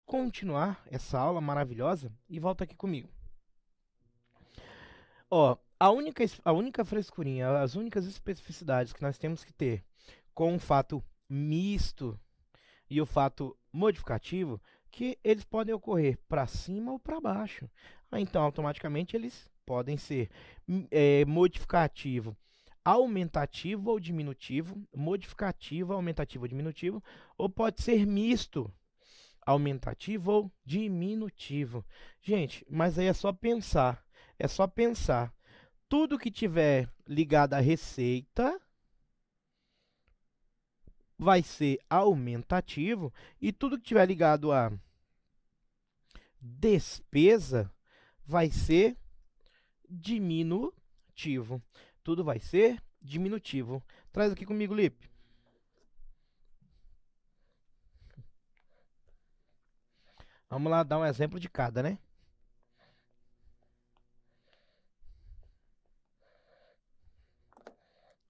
continuar essa aula maravilhosa e volta aqui comigo. Ó, a única frescurinha, as únicas especificidades que nós temos que ter com o fato misto e o fato modificativo, que eles podem ocorrer para cima ou para baixo. Então, automaticamente, eles podem ser modificativo aumentativo ou diminutivo, modificativo, aumentativo ou diminutivo, ou pode ser misto, aumentativo ou diminutivo. Gente, mas aí é só pensar. É só pensar. Tudo que tiver ligado à receita vai ser aumentativo e tudo que tiver ligado à despesa vai ser diminutivo. Tudo vai ser diminutivo. Traz aqui comigo, Lipe. Vamos lá dar um exemplo de cada, né?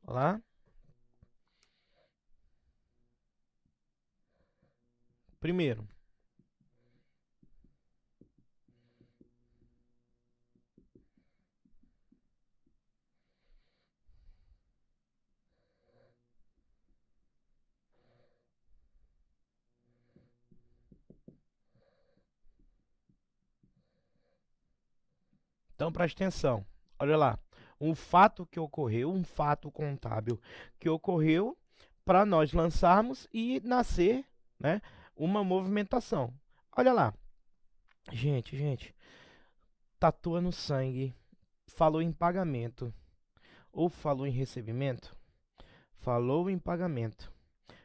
Lá. Primeiro. Então preste atenção. Olha lá. Um fato que ocorreu, um fato contábil que ocorreu para nós lançarmos e nascer, né, uma movimentação. Olha lá. Gente, tatua no sangue. Falou em pagamento ou falou em recebimento? Falou em pagamento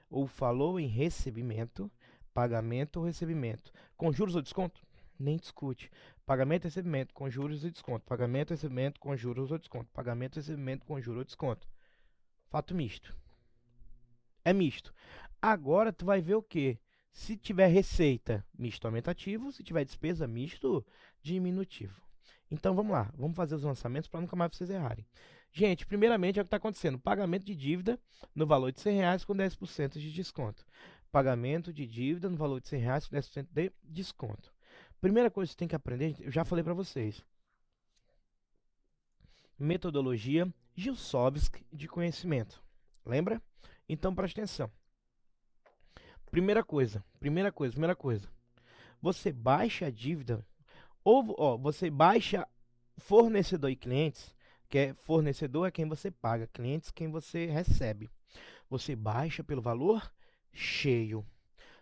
ou falou em recebimento, pagamento ou recebimento. Com juros ou desconto? Nem discute. Pagamento e recebimento com juros e desconto. Pagamento e recebimento com juros ou desconto. Pagamento e recebimento com juros ou desconto. Fato misto. É misto. Agora tu vai ver o quê? Se tiver receita, misto aumentativo. Se tiver despesa, misto diminutivo. Então vamos lá, vamos fazer os lançamentos para nunca mais vocês errarem. Gente, primeiramente é o que está acontecendo: pagamento de dívida no valor de R$ 100 com 10% de desconto. Pagamento de dívida no valor de R$ 100 com 10% de desconto. Primeira coisa que você tem que aprender, eu já falei para vocês: metodologia Gilsovski de conhecimento. Lembra? Então preste atenção. Primeira coisa. Você baixa a dívida, ou ó, você baixa fornecedor e clientes, que é fornecedor é quem você paga, clientes quem você recebe. Você baixa pelo valor cheio.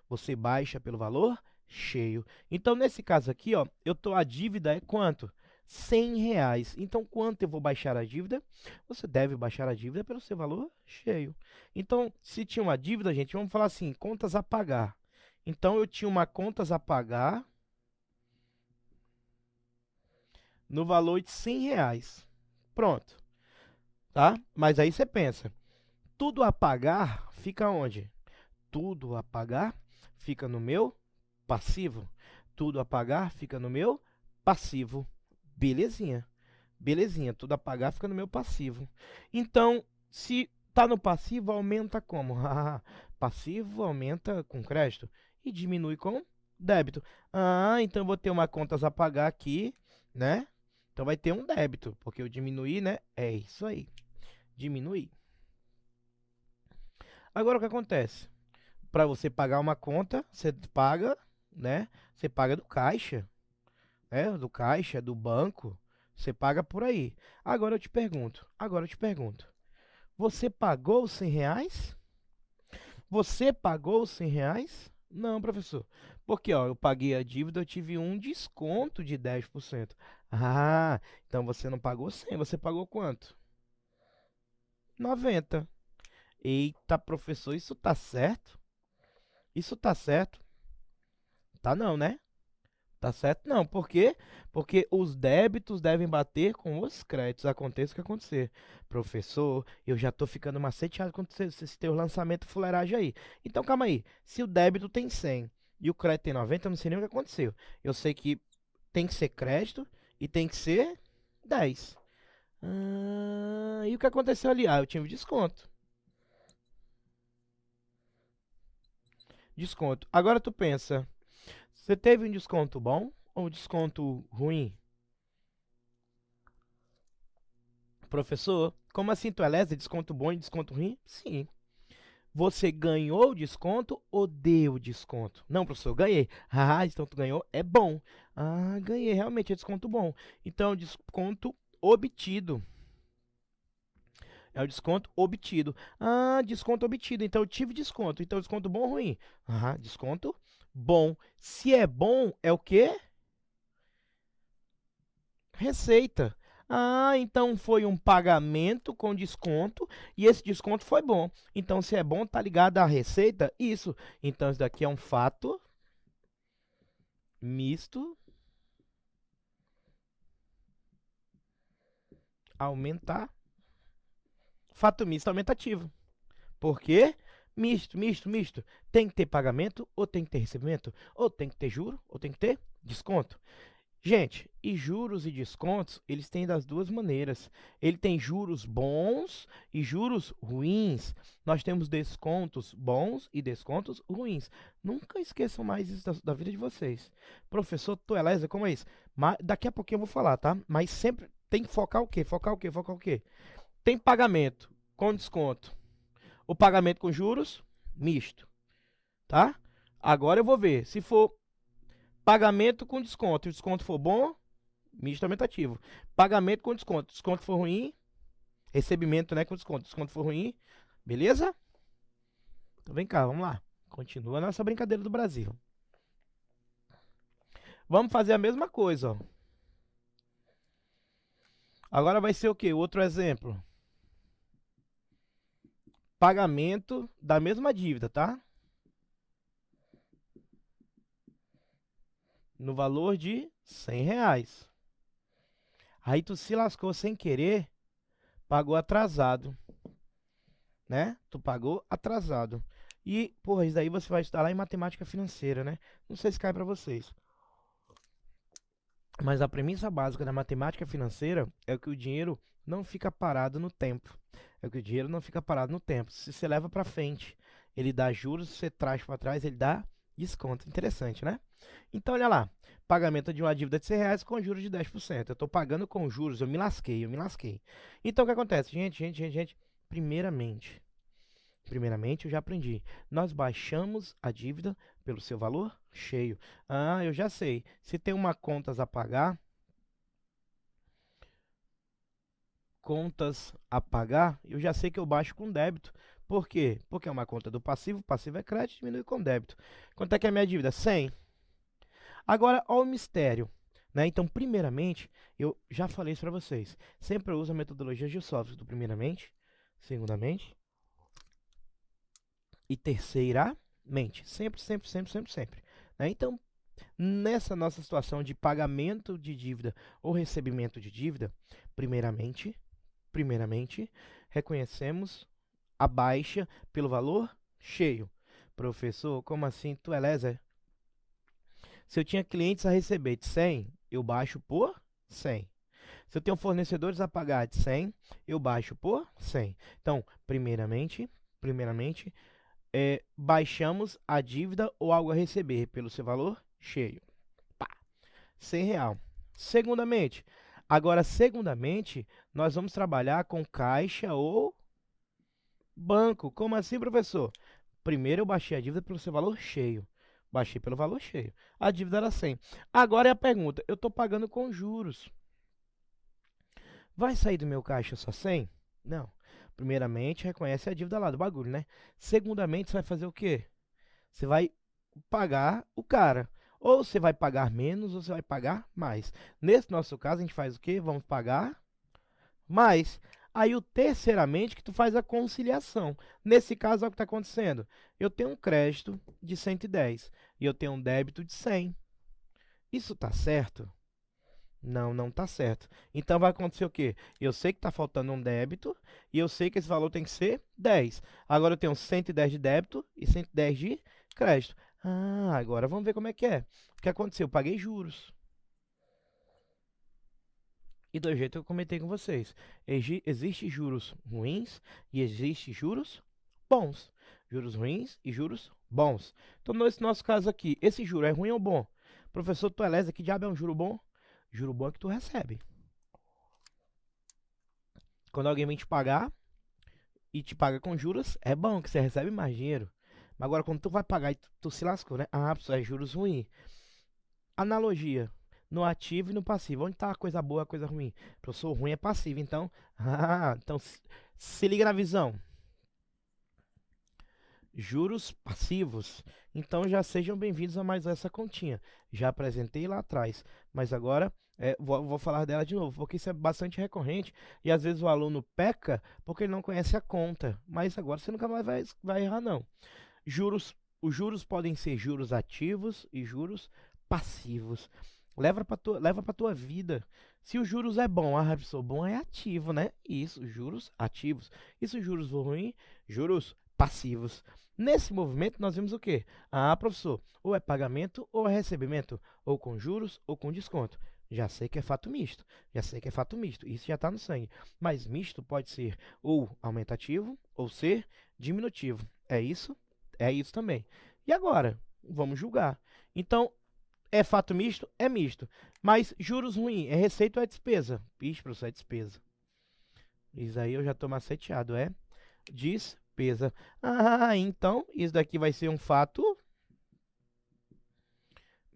Você baixa pelo valor cheio. Então, nesse caso aqui, ó, a dívida é quanto? R$ 100. Então, quanto eu vou baixar a dívida? Você deve baixar a dívida pelo seu valor cheio. Então, se tinha uma dívida, gente, vamos falar assim, contas a pagar. Então, eu tinha uma contas a pagar no valor de R$ 100. Pronto, tá? Mas aí você pensa, tudo a pagar fica onde? Tudo a pagar fica no meu passivo. Tudo a pagar fica no meu passivo. Belezinha. Belezinha, tudo a pagar fica no meu passivo. Então, se tá no passivo, aumenta como? Passivo aumenta com crédito e diminui com débito. Então eu vou ter uma contas a pagar aqui, né? Então vai ter um débito, porque eu diminuí, né? É isso aí. Diminuir. Agora o que acontece? Para você pagar uma conta, você paga, né? Você paga do caixa, né? Do caixa, do banco, você paga por aí. Agora eu te pergunto, você pagou os R$ 100? Você pagou os R$ 100? Não, professor. Porque, ó, eu paguei a dívida, eu tive um desconto de 10%. Então você não pagou 100, você pagou quanto? 90. Eita, professor, isso tá certo? Isso tá certo? Tá não, né? Tá certo? Não. Por quê? Porque os débitos devem bater com os créditos. Aconteça o que acontecer. Professor, eu já tô ficando maceteado com esse teu lançamento fuleiragem aí. Então, calma aí. Se o débito tem 100 e o crédito tem 90, eu não sei nem o que aconteceu. Eu sei que tem que ser crédito e tem que ser 10. E o que aconteceu ali? Eu tive desconto. Desconto. Agora tu pensa. Você teve um desconto bom ou um desconto ruim? Professor, como assim tu eleza desconto bom e desconto ruim? Sim. Você ganhou o desconto ou deu o desconto? Não, professor, ganhei. Ah, então tu ganhou, é bom. Ah, ganhei, realmente é desconto bom. Então, desconto obtido. É o desconto obtido. Ah, desconto obtido. Então eu tive desconto. Então desconto bom ou ruim? Ah, desconto bom. Se é bom, é o quê? Receita. Ah, então foi um pagamento com desconto e esse desconto foi bom. Então, se é bom, tá ligado à receita? Isso. Então, isso daqui é um fato misto aumentar. Fato misto aumentativo. Por quê? Misto, misto, misto. Tem que ter pagamento ou tem que ter recebimento? Ou tem que ter juro ou tem que ter desconto? Gente, e juros e descontos, eles têm das duas maneiras. Ele tem juros bons e juros ruins. Nós temos descontos bons e descontos ruins. Nunca esqueçam mais isso da vida de vocês. Professor Tueleza, como é isso? Daqui a pouquinho eu vou falar, tá? Mas sempre tem que focar o quê? Focar o quê? Focar o quê? Tem pagamento com desconto. O pagamento com juros, misto, tá? Agora eu vou ver. Se for pagamento com desconto e o desconto for bom, misto aumentativo. Pagamento com desconto. Desconto for ruim, recebimento, né, com desconto. Desconto for ruim, beleza? Então vem cá, vamos lá. Continua a nossa brincadeira do Brasil. Vamos fazer a mesma coisa, ó. Agora vai ser o quê? Outro exemplo. Pagamento da mesma dívida, tá? No valor de R$ 100. Aí tu se lascou sem querer, pagou atrasado, né? Tu pagou atrasado. E, porra, isso daí você vai estudar lá em matemática financeira, né? Não sei se cai pra vocês. Mas a premissa básica da matemática financeira é que o dinheiro não fica parado no tempo. É que o dinheiro não fica parado no tempo. Se você leva para frente, ele dá juros, se você traz para trás, ele dá desconto. Interessante, né? Então, olha lá. Pagamento de uma dívida de R$ 100 com juros de 10%. Eu estou pagando com juros, eu me lasquei, eu me lasquei. Então, o que acontece? Gente. Primeiramente, eu já aprendi. Nós baixamos a dívida pelo seu valor cheio. Ah, eu já sei. Se tem uma contas a pagar, eu já sei que eu baixo com débito. Por quê? Porque é uma conta do passivo, passivo é crédito, diminui com débito. Quanto é que é a minha dívida? 100. Agora, olha o mistério. Né? Então, primeiramente, eu já falei isso para vocês. Sempre eu uso a metodologia Gilsófios do primeiramente, segundamente e terceiramente. Sempre. Né? Então, nessa nossa situação de pagamento de dívida ou recebimento de dívida, primeiramente, reconhecemos a baixa pelo valor cheio. Professor, como assim? Tu é léser? Se eu tinha clientes a receber de 100, eu baixo por 100. Se eu tenho fornecedores a pagar de 100, eu baixo por 100. Então, primeiramente, baixamos a dívida ou algo a receber pelo seu valor cheio. Pá, R$ 100. Segundamente, nós vamos trabalhar com caixa ou banco. Como assim, professor? Primeiro eu baixei a dívida pelo seu valor cheio. Baixei pelo valor cheio. A dívida era 100. Agora é a pergunta, eu estou pagando com juros. Vai sair do meu caixa só 100? Não. Primeiramente, reconhece a dívida lá do bagulho, né? Segundamente, você vai fazer o quê? Você vai pagar o cara. Ou você vai pagar menos ou você vai pagar mais. Nesse nosso caso, a gente faz o quê? Vamos pagar mais. Aí o terceiramente que tu faz a conciliação. Nesse caso, olha o que está acontecendo. Eu tenho um crédito de 110 e eu tenho um débito de 100. Isso está certo? Não, não está certo. Então vai acontecer o quê? Eu sei que está faltando um débito e eu sei que esse valor tem que ser 10. Agora eu tenho 110 de débito e 110 de crédito. Ah, agora vamos ver como é que é. O que aconteceu? Eu paguei juros. E do jeito que eu comentei com vocês, existe juros ruins e existe juros bons. Juros ruins e juros bons. Então, nesse nosso caso aqui, esse juro é ruim ou bom? Professor, tu é lesa, que diabo é um juro bom? Juro bom é que tu recebe. Quando alguém vem te pagar e te paga com juros, é bom que você recebe mais dinheiro. Mas agora quando tu vai pagar e tu se lascou, né? Ah, pessoal, é juros ruim. Analogia. No ativo e no passivo. Onde tá a coisa boa e a coisa ruim? Professor, ruim é passivo, então. Então se liga na visão. Juros passivos. Então já sejam bem-vindos a mais essa continha. Já apresentei lá atrás, mas agora vou falar dela de novo, porque isso é bastante recorrente e às vezes o aluno peca porque ele não conhece a conta. Mas agora você nunca mais vai errar, não. Os juros podem ser juros ativos e juros passivos. Leva para tua vida. Se os juros é bom, professor, bom é ativo, né? Isso, juros ativos. E se os juros for ruim, juros passivos. Nesse movimento nós vimos o quê? Professor, ou é pagamento ou é recebimento, ou com juros ou com desconto. Já sei que é fato misto. Já sei que é fato misto. Isso já está no sangue. Mas misto pode ser ou aumentativo ou ser diminutivo. É isso? É isso também. E agora? Vamos julgar. Então, é fato misto? É misto. Mas juros ruim, é receita ou é despesa? Ixi, professor, é despesa. Isso aí eu já tô maceteado, é despesa. Então isso daqui vai ser um fato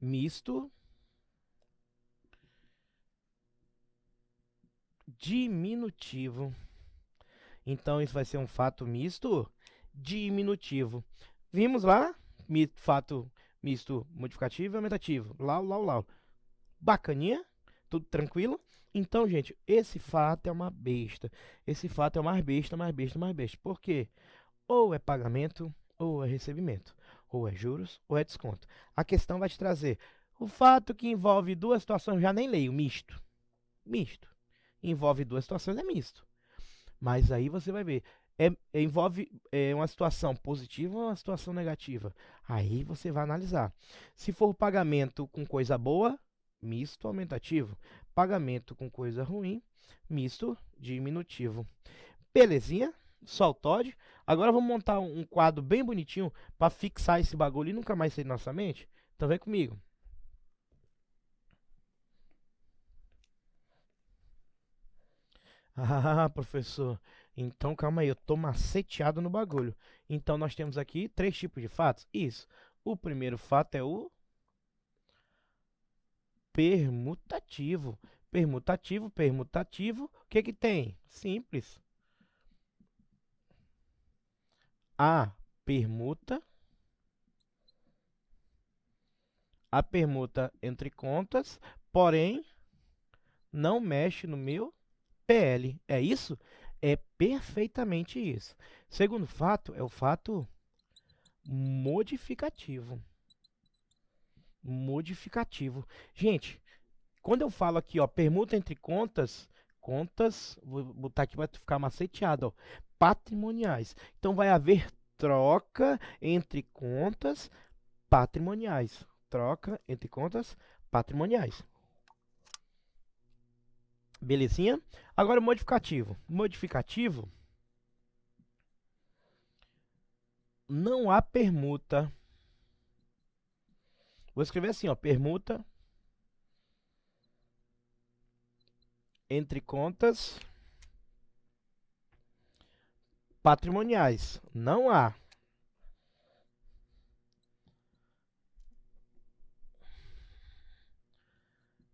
misto diminutivo. Então isso vai ser um fato misto diminutivo. Vimos lá, fato misto modificativo e aumentativo. Lau. Bacaninha? Tudo tranquilo? Então, gente, esse fato é uma besta. Esse fato é o mais besta, mais besta, mais besta. Por quê? Ou é pagamento, ou é recebimento. Ou é juros, ou é desconto. A questão vai te trazer o fato que envolve duas situações, já nem leio, misto. Misto. Envolve duas situações, é misto. Mas aí você vai ver. Envolve uma situação positiva ou uma situação negativa. Aí você vai analisar. Se for pagamento com coisa boa, misto aumentativo. Pagamento com coisa ruim, misto diminutivo. Belezinha? Só o Todd. Agora vamos montar um quadro bem bonitinho para fixar esse bagulho e nunca mais sair da nossa mente. Então vem comigo. Professor, então calma aí, eu tô maceteado no bagulho. Então nós temos aqui três tipos de fatos? Isso. O primeiro fato é o permutativo. Permutativo. O que que tem? Simples. A permuta. A permuta entre contas, porém não mexe no meu PL. É isso? É perfeitamente isso. Segundo fato é o fato modificativo. Modificativo. Gente, quando eu falo aqui, ó, permuta entre contas, vou botar aqui para ficar maceteado, ó, patrimoniais. Então vai haver troca entre contas patrimoniais. Troca entre contas patrimoniais. Belezinha? Agora o modificativo. Modificativo, não há permuta. Vou escrever assim, ó, permuta entre contas patrimoniais. Não há.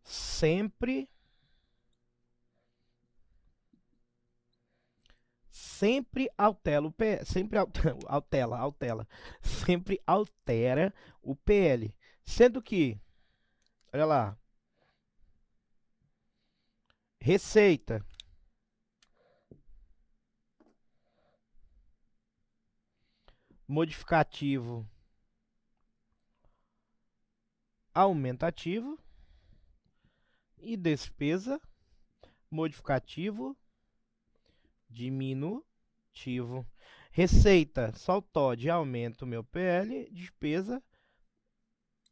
Sempre sempre altera o PL, sendo que, olha lá, receita modificativo aumentativo e despesa modificativo diminutivo. Receita, só o TOD aumenta o meu PL, despesa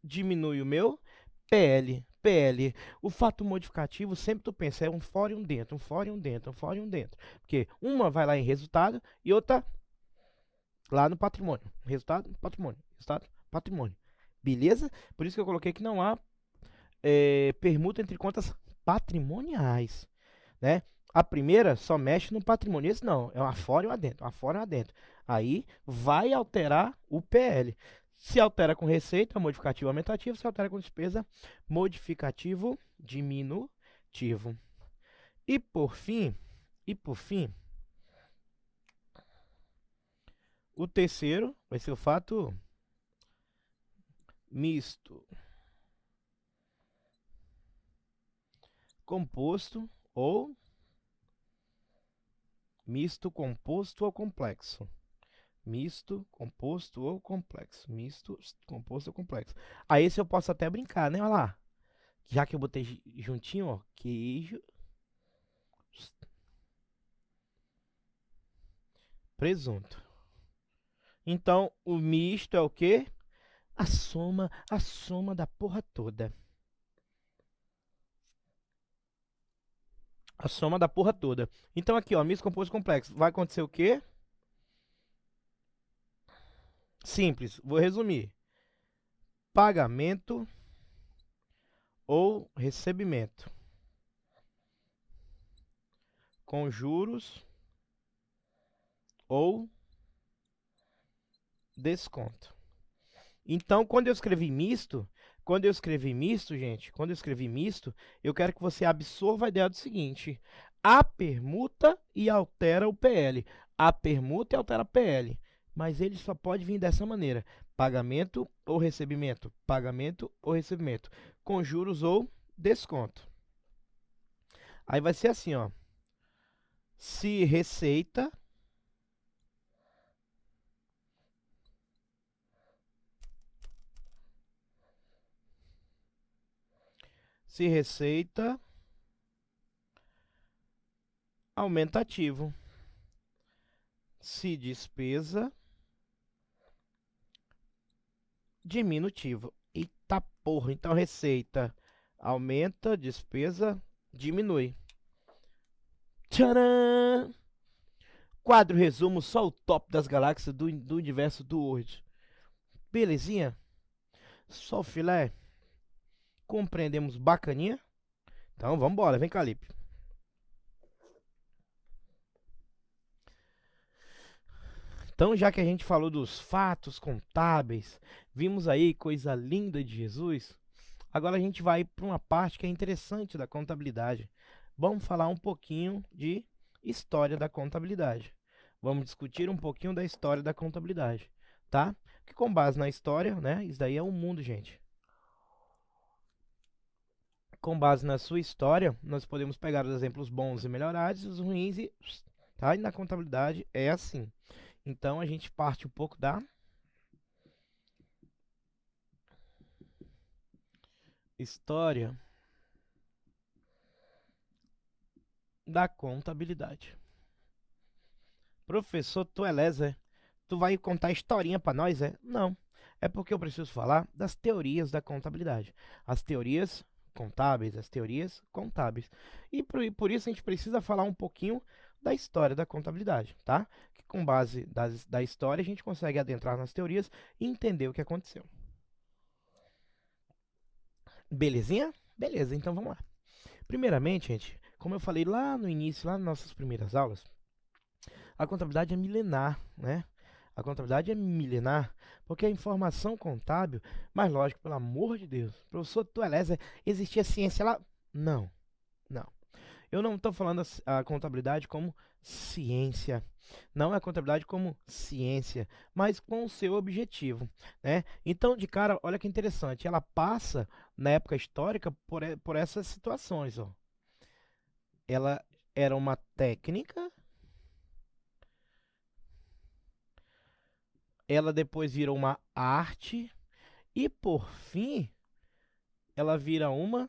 diminui o meu PL. O fato modificativo, sempre tu pensa, é um fora e um dentro, um fora e um dentro, um fora e um dentro. Porque uma vai lá em resultado e outra lá no patrimônio. Resultado, patrimônio. Resultado, patrimônio. Beleza? Por isso que eu coloquei que não há permuta entre contas patrimoniais, né? A primeira só mexe no patrimônio. Esse não, é uma fora e uma dentro, uma fora e uma dentro. Aí vai alterar o PL. Se altera com receita, modificativo aumentativo. Se altera com despesa, modificativo diminutivo. E por fim, o terceiro vai ser o fato misto, composto ou misto, composto ou complexo. Misto, composto ou complexo. Misto, composto ou complexo. Aí esse eu posso até brincar, né? Olha lá. Já que eu botei juntinho, ó, queijo, presunto. Então, o misto é o quê? A soma da porra toda. A soma da porra toda. Então aqui, ó, misto, composto, complexo. Vai acontecer o quê? Simples, vou resumir. Pagamento ou recebimento. Com juros ou desconto. Então, quando eu escrevi misto, gente, quando eu escrevi misto, eu quero que você absorva a ideia do seguinte: a permuta e altera o PL. A permuta e altera o PL. Mas ele só pode vir dessa maneira: pagamento ou recebimento, pagamento ou recebimento, com juros ou desconto. Aí vai ser assim, ó. Se receita aumentativo, se despesa diminutivo. Eita porra, então receita aumenta, despesa diminui. Tcharam! Quadro resumo, só o top das galáxias do universo do Word. Belezinha? Só o filé? Compreendemos bacaninha? Então vamos embora, vem cá, Lipe. Então, já que a gente falou dos fatos contábeis, vimos aí coisa linda de Jesus, agora a gente vai para uma parte que é interessante da contabilidade. Vamos falar um pouquinho de história da contabilidade. Vamos discutir um pouquinho da história da contabilidade, tá? Que com base na história, né? Isso daí é um mundo, gente. Com base na sua história, nós podemos pegar os exemplos bons e melhorados, os ruins e, tá? E na contabilidade é assim. Então a gente parte um pouco da história da contabilidade. Professor, tu é lesa, tu vai contar historinha para nós, é? Não. É porque eu preciso falar das teorias da contabilidade. As teorias contábeis, as teorias contábeis. E por isso a gente precisa falar um pouquinho da história da contabilidade, tá? Que com base da história a gente consegue adentrar nas teorias e entender o que aconteceu. Belezinha? Beleza, então vamos lá. Primeiramente, gente, como eu falei lá no início, lá nas nossas primeiras aulas, a contabilidade é milenar, né? A contabilidade é milenar, porque a informação contábil, mas lógico, pelo amor de Deus, professor Tuelésia, existia ciência lá? Não, não. Eu não estou falando a contabilidade como ciência. Não é a contabilidade como ciência, mas com o seu objetivo, né? Então, de cara, olha que interessante, ela passa na época histórica por essas situações, ó. Ela era uma técnica, ela depois vira uma arte e, por fim, ela vira uma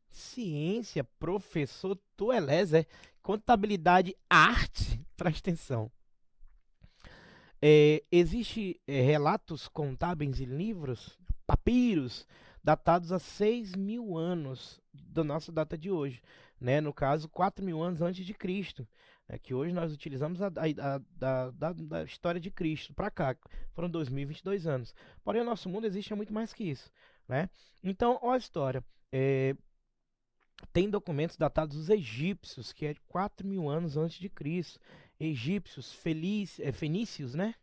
ciência. Professor Tuelésia, contabilidade, arte, presta atenção. Existe relatos contábeis em livros, papiros, datados a 6.000 anos da nossa data de hoje, né? No caso, 4.000 anos antes de Cristo, né? Que hoje nós utilizamos da história de Cristo para cá, foram 2022 anos. Porém, o nosso mundo existe há muito mais que isso, né? Então, olha a história. é, tem documentos datados dos egípcios, que é de 4.000 anos antes de Cristo. Egípcios, fenícios, né?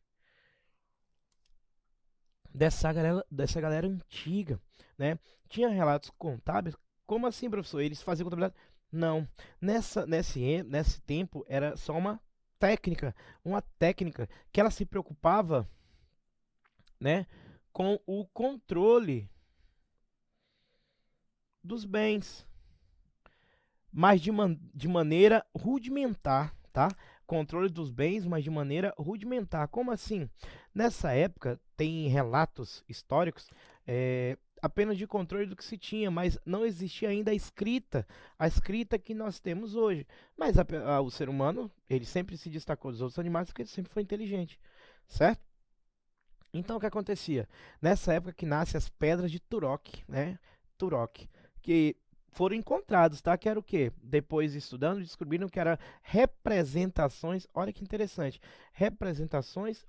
Dessa galera antiga, né? Tinha relatos contábeis. Como assim, professor? Eles faziam contabilidade? Não. Nesse tempo era só uma técnica que ela se preocupava, né, com o controle dos bens, mas de maneira rudimentar, tá? Controle dos bens, mas de maneira rudimentar. Como assim? Nessa época, tem relatos históricos apenas de controle do que se tinha, mas não existia ainda a escrita que nós temos hoje. Mas o ser humano, ele sempre se destacou dos outros animais porque ele sempre foi inteligente, certo? Então, o que acontecia? Nessa época que nascem as pedras de Turok, né? Turok, que foram encontrados, tá? Que era o quê? Depois estudando, descobriram que era representações, olha que interessante, representações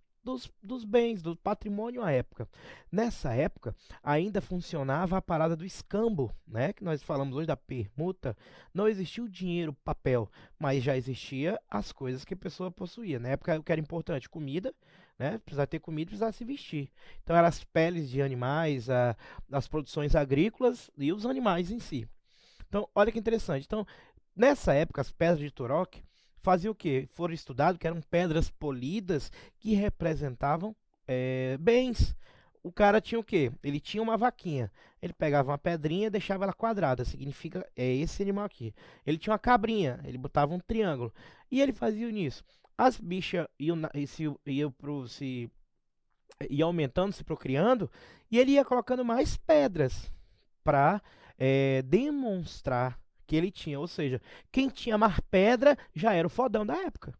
dos bens, do patrimônio à época. Nessa época, ainda funcionava a parada do escambo, né? Que nós falamos hoje da permuta. Não existia o dinheiro, papel, mas já existia as coisas que a pessoa possuía. Na época, o que era importante? Comida, né? Precisava ter comida, precisava se vestir. Então, eram as peles de animais, as produções agrícolas e os animais em si. Então, olha que interessante. Então, nessa época, as pedras de Turok faziam o quê? Foram estudados que eram pedras polidas que representavam bens. O cara tinha o quê? Ele tinha uma vaquinha. Ele pegava uma pedrinha e deixava ela quadrada. Significa, é esse animal aqui. Ele tinha uma cabrinha. Ele botava um triângulo. E ele fazia nisso. As bichas ia aumentando, se procriando. E ele ia colocando mais pedras para demonstrar que ele tinha. Ou seja, quem tinha mais pedra já era o fodão da época.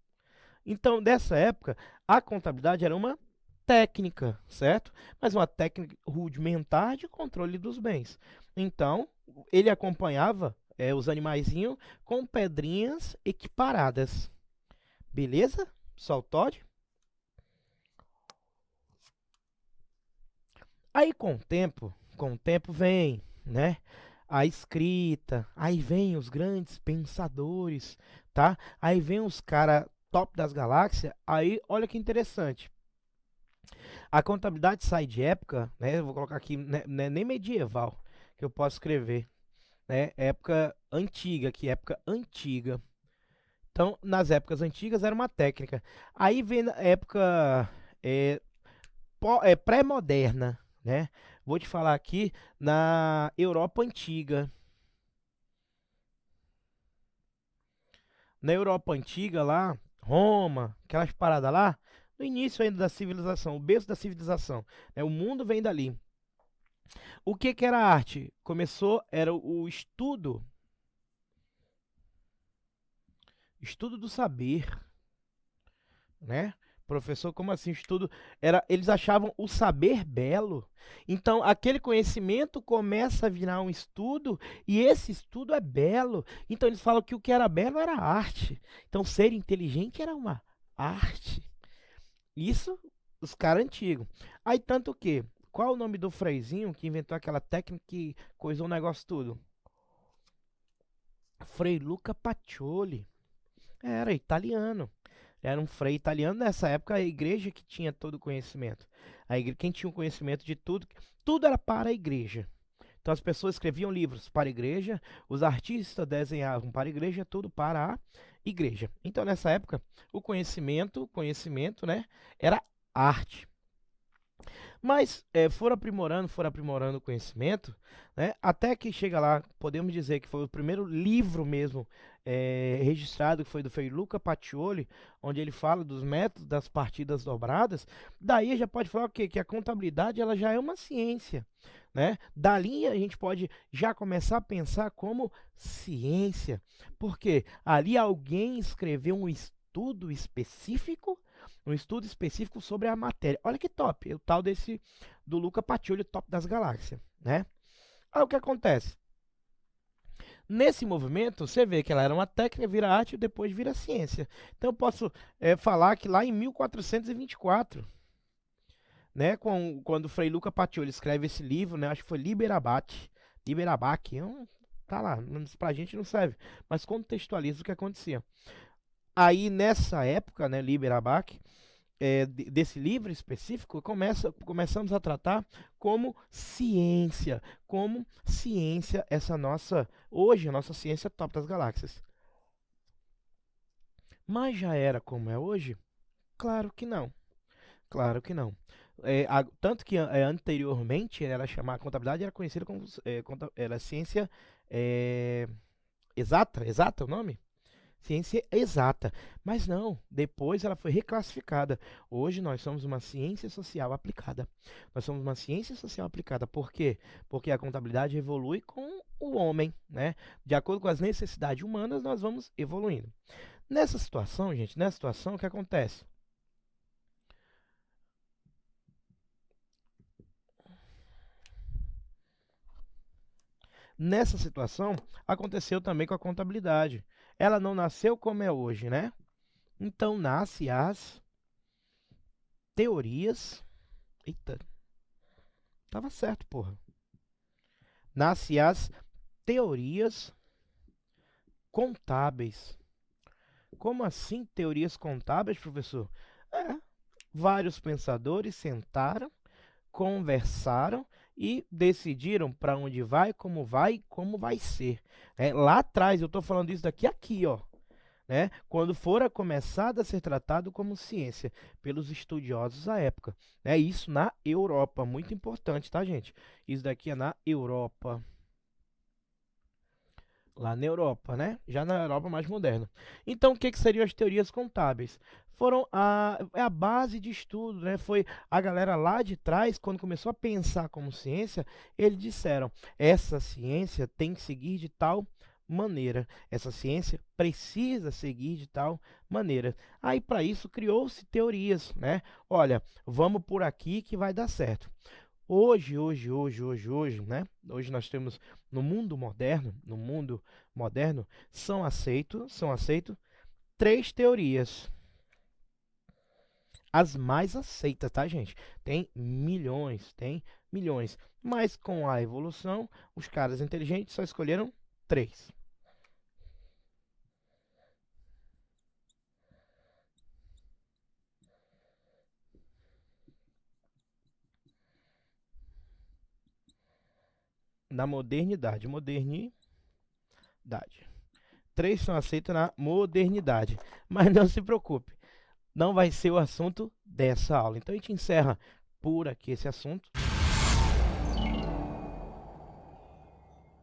Então, dessa época, a contabilidade era uma técnica, certo? Mas uma técnica rudimentar de controle dos bens. Então, ele acompanhava os animaizinhos com pedrinhas equiparadas. Beleza? Pessoal, Todd? Aí com o tempo vem, né? A escrita, aí vem os grandes pensadores, tá? Aí vem os cara top das galáxias, aí olha que interessante. A contabilidade sai de época, né? Eu vou colocar aqui, né, nem medieval, que eu posso escrever, né? Época antiga, que época antiga. Então, nas épocas antigas era uma técnica. Aí vem na época é, pré-moderna, né? Vou te falar aqui na Europa antiga. Na Europa antiga lá, Roma, aquelas paradas lá, no início ainda da civilização, o berço da civilização, né? O mundo vem dali. O que que era arte? Era o estudo do saber, né? Professor, como assim estudo? Eles achavam o saber belo. Então, aquele conhecimento começa a virar um estudo e esse estudo é belo. Então, eles falam que o que era belo era arte. Então, ser inteligente era uma arte. Isso, os caras antigos. Aí, tanto que, qual o nome do freizinho que inventou aquela técnica que coisou o negócio tudo? Frei Luca Pacioli. Era italiano. Era um frei italiano. Nessa época, a igreja que tinha todo o conhecimento. Quem tinha o conhecimento de tudo, tudo era para a igreja. Então as pessoas escreviam livros para a igreja, os artistas desenhavam para a igreja, tudo para a igreja. Então nessa época, o conhecimento, né, era arte. Mas foram aprimorando o conhecimento, né, até que chega lá, podemos dizer que foi o primeiro livro mesmo registrado, que foi do Frei Luca Pacioli, onde ele fala dos métodos das partidas dobradas. Daí já pode falar o quê? Que a contabilidade ela já é uma ciência, né? Dali a gente pode já começar a pensar como ciência, porque ali alguém escreveu um estudo específico sobre a matéria. Olha que top, o tal do Luca Pacioli, top das galáxias, né? Aí o que acontece? Nesse movimento, você vê que ela era uma técnica, vira arte e depois vira ciência. Então eu posso falar que lá em 1424, né, quando Frei Luca Pacioli escreve esse livro, né, acho que foi Liber Abate, Liber Abac, tá lá, pra gente não serve, mas contextualiza o que acontecia. Aí nessa época, né, Liber Abac, desse livro específico, começamos a tratar como ciência essa nossa, hoje a nossa ciência top das galáxias. Mas já era como é hoje? Claro que não. Claro que não. Tanto que anteriormente era chamada a contabilidade era conhecida como era ciência é, exata, é o nome? Ciência exata. Mas não, depois ela foi reclassificada. Hoje nós somos uma ciência social aplicada. Nós somos uma ciência social aplicada. Por quê? Porque a contabilidade evolui com o homem, né? De acordo com as necessidades humanas, nós vamos evoluindo. Nessa situação, gente, o que acontece? Nessa situação, aconteceu também com a contabilidade. Ela não nasceu como é hoje, né? Então nasce as teorias. Eita, tava certo, porra. Nasce as teorias contábeis. Como assim teorias contábeis, professor? É, vários pensadores sentaram, conversaram e decidiram para onde vai, como vai ser. Lá atrás, eu estou falando isso aqui, ó. Né? Quando fora começado a ser tratado como ciência pelos estudiosos da época. Isso na Europa, muito importante, tá, gente? Isso daqui é na Europa. Lá na Europa, né? Já na Europa mais moderna. Então, o que seriam as teorias contábeis? Foram a base de estudo, né? Foi a galera lá de trás, quando começou a pensar como ciência, eles disseram: essa ciência tem que seguir de tal maneira. Essa ciência precisa seguir de tal maneira. Aí, para isso, criou-se teorias, né? Olha, vamos por aqui que vai dar certo. Hoje, né? Hoje nós temos no mundo moderno, são aceitos três teorias. As mais aceitas, tá, gente? Tem milhões. Mas com a evolução, os caras inteligentes só escolheram três. Na modernidade. Três são aceitos na modernidade. Mas não se preocupe, não vai ser o assunto dessa aula. Então a gente encerra por aqui esse assunto.